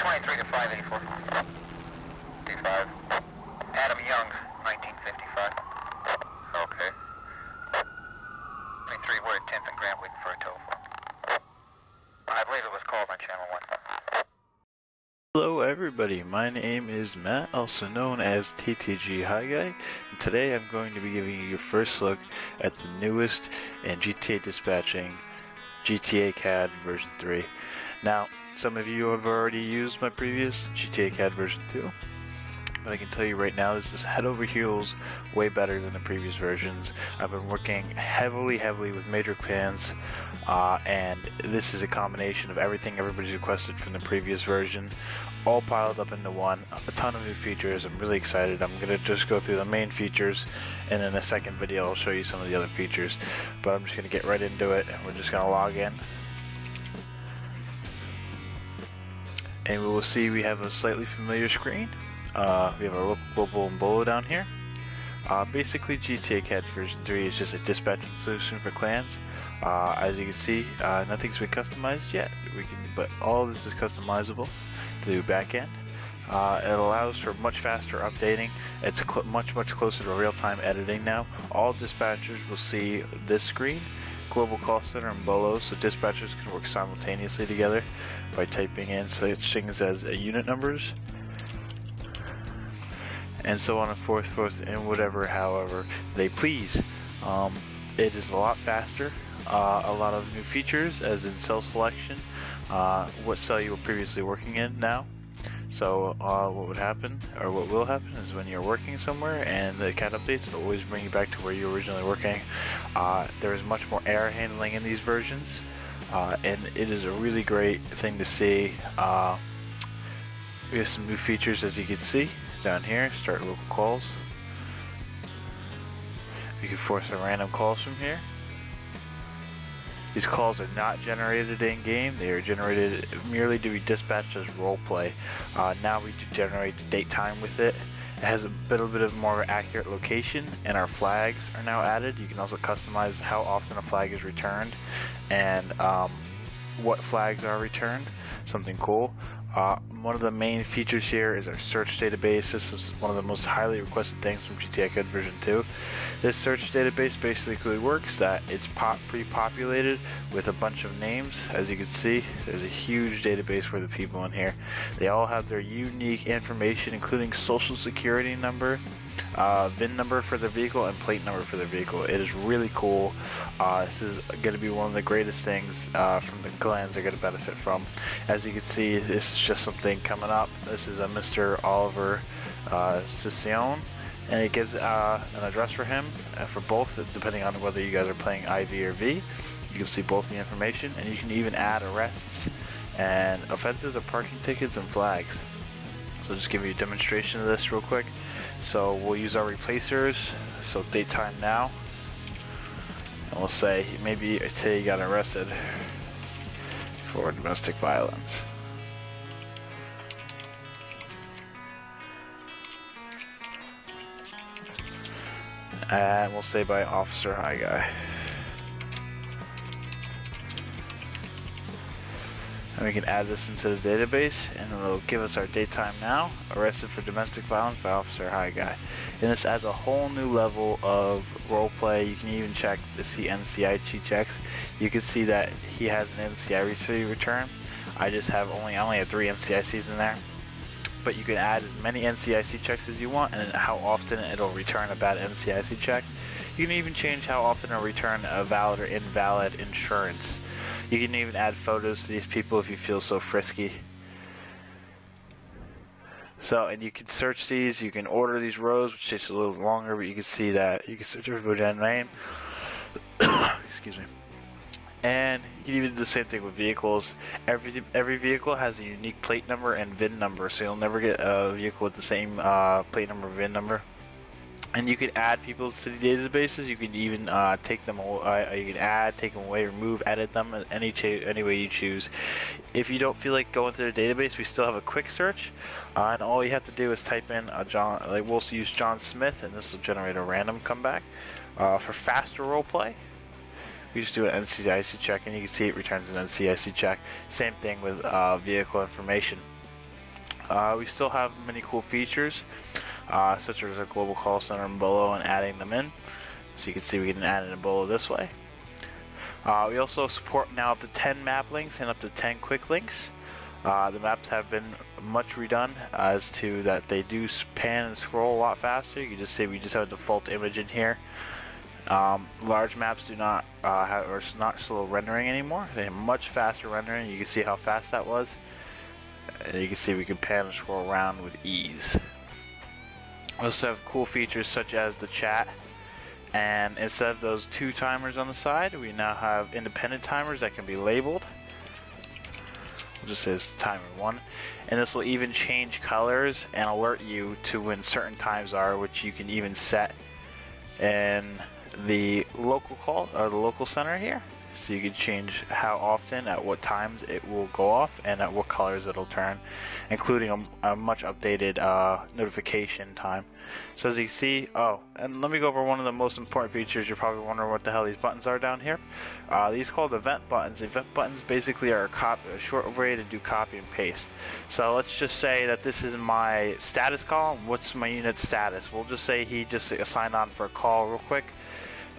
23 to 584. D5. Adam Young, 1955. Okay. 23, we're at 10th and Grant waiting for a telephone. I believe it was called on channel 1. Hello everybody, my name is Matt, also known as TTG Hi Guy, and today I'm going to be giving you your first look at the newest in GTA dispatching, GTA CAD version 3. Now, some of you have already used my previous GTA CAD version 2, but I can tell you right now this is head over heels way better than the previous versions. I've been working heavily with major plans, and this is a combination of everything everybody's requested from the previous version, all piled up into one. A ton of new features. I'm really excited. I'm gonna just go through the main features, and in a second video I'll show you some of the other features, but I'm just gonna get right into it. We're just gonna log in, and we will see we have a slightly familiar screen. We have our local, global, and bolo down here. Basically, GTA CAD version 3 is just a dispatching solution for clans. As you can see, nothing's been customized yet. But all this is customizable to the backend. It allows for much faster updating. It's much closer to real-time editing now. All dispatchers will see this screen, Global Call Center and Bolo, so dispatchers can work simultaneously together by typing in such things as unit numbers, and so on and forth, and whatever, however they please. It is a lot faster, a lot of new features, as in cell selection, what cell you were previously working in now. So what would happen, or what will happen, is when you're working somewhere and the CAD updates, it'll always bring you back to where you were originally working. There is much more error handling in these versions, and it is a really great thing to see. We have some new features, as you can see down here. Start local calls. You can force a random calls from here. These calls are not generated in game, they are generated merely to be dispatched as roleplay. Now we do generate the date time with it. It has a bit of more accurate location, and our flags are now added. You can also customize how often a flag is returned and what flags are returned. Something cool. One of the main features here is our search database. This is one of the most highly requested things from GTA CAD version 2. This search database basically works that it's pre-populated with a bunch of names. As you can see, there's a huge database for the people in here. They all have their unique information, including social security number, VIN number for their vehicle, and plate number for their vehicle. It is really cool. This is going to be one of the greatest things from the clans are going to benefit from. As you can see, this is just something coming up. This is a Mr. Oliver Sisson, and it gives an address for him, for both, depending on whether you guys are playing IV or V. You can see both the information, and you can even add arrests and offenses or parking tickets and flags. So just give you a demonstration of this real quick. So we'll use our replacers. So date time now, and we'll say maybe today you got arrested for domestic violence. And we'll say by Officer Hi Guy. And we can add this into the database, and it'll give us our date time now, arrested for domestic violence by Officer Hi Guy. And this adds a whole new level of roleplay. You can even check to see NCIC checks. You can see that he has an NCIC return. I only have 3 NCICs in there. But you can add as many NCIC checks as you want, and how often it'll return a bad NCIC check. You can even change how often it'll return a valid or invalid insurance. You can even add photos to these people if you feel so frisky. So, and you can search these, you can order these rows, which takes a little longer, but you can see that you can search everybody by name. Excuse me. And you can even do the same thing with vehicles. Every vehicle has a unique plate number and VIN number, so you'll never get a vehicle with the same plate number and VIN number. And you can add people to the databases. You can even take them away. You can add, take them away, remove, edit them any way you choose. If you don't feel like going to the database, we still have a quick search, and all you have to do is type in John. Like we'll use John Smith, and this will generate a random comeback. For faster roleplay, we just do an NCIC check, and you can see it returns an NCIC check. Same thing with vehicle information. we still have many cool features, such as a global call center and below, and adding them in. So you can see we can add it in below this way. We also support now up to 10 map links and up to 10 quick links. The maps have been much redone as to that they do pan and scroll a lot faster. You can just see we just have a default image in here. Large maps do not are not slow rendering anymore. They have much faster rendering. You can see how fast that was. And you can see we can pan and scroll around with ease. We also have cool features such as the chat. And instead of those 2 timers on the side, we now have independent timers that can be labeled. It just says timer 1. And this will even change colors and alert you to when certain times are, which you can even set in the local call or the local center here. So you can change how often, at what times it will go off, and at what colors it'll turn, including a much updated notification time. So as you can see, and let me go over one of the most important features. You're probably wondering what the hell these buttons are down here. These are called event buttons. Event buttons basically are a short way to do copy and paste. So let's just say that this is my status column. What's my unit status? We'll just say he just signed on for a call real quick.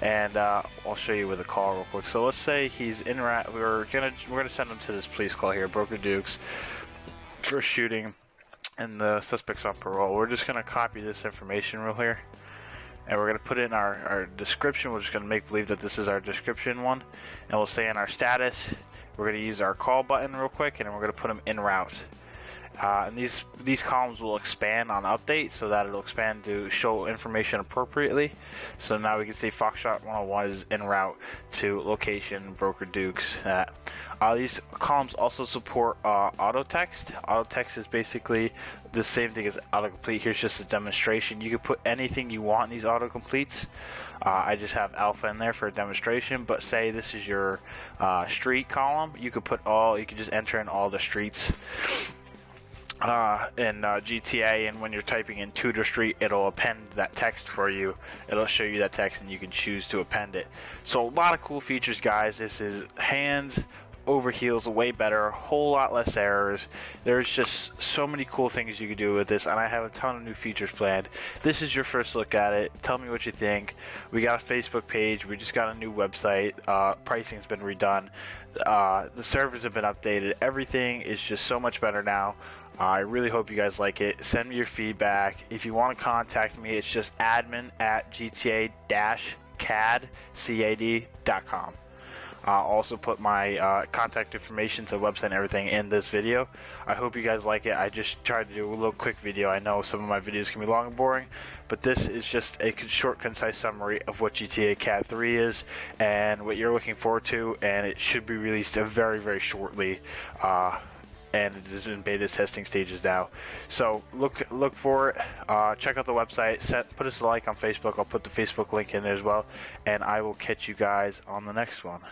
And I'll show you with a call real quick. So let's say he's in. We're gonna send him to this police call here, Broker Dukes, for shooting, and the suspect's on parole. We're just gonna copy this information real here, and we're gonna put in our description. We're just gonna make believe that this is our description one, and we'll say in our status, we're gonna use our call button real quick, and then we're gonna put them en route. And these columns will expand on update, so that it'll expand to show information appropriately. So now we can see Foxtrot 101 is en route to location Broker Dukes. These columns also support auto text. Auto text is basically the same thing as autocomplete. Here's just a demonstration. You can put anything you want in these autocompletes. I just have alpha in there for a demonstration, but say this is your street column, you could just enter in all the streets in GTA, and when you're typing in Tudor Street, it'll append that text for you. It'll show you that text, and you can choose to append it. So a lot of cool features, guys. This is hands over heels, way better, a whole lot less errors. There's just so many cool things you can do with this, and I have a ton of new features planned. This is your first look at it. Tell me what you think. We got a Facebook page. We just got a new website. Pricing's been redone. The servers have been updated. Everything is just so much better now. I really hope you guys like it. Send me your feedback. If you want to contact me, it's just admin@GTA-CAD.com. I'll also put my contact information to the website and everything in this video. I hope you guys like it. I just tried to do a little quick video. I know some of my videos can be long and boring, but this is just a short, concise summary of what GTA CAD 3 is and what you're looking forward to, and it should be released very, very shortly. And it is in beta testing stages now. So look for it. Check out the website. Put us a like on Facebook. I'll put the Facebook link in there as well. And I will catch you guys on the next one.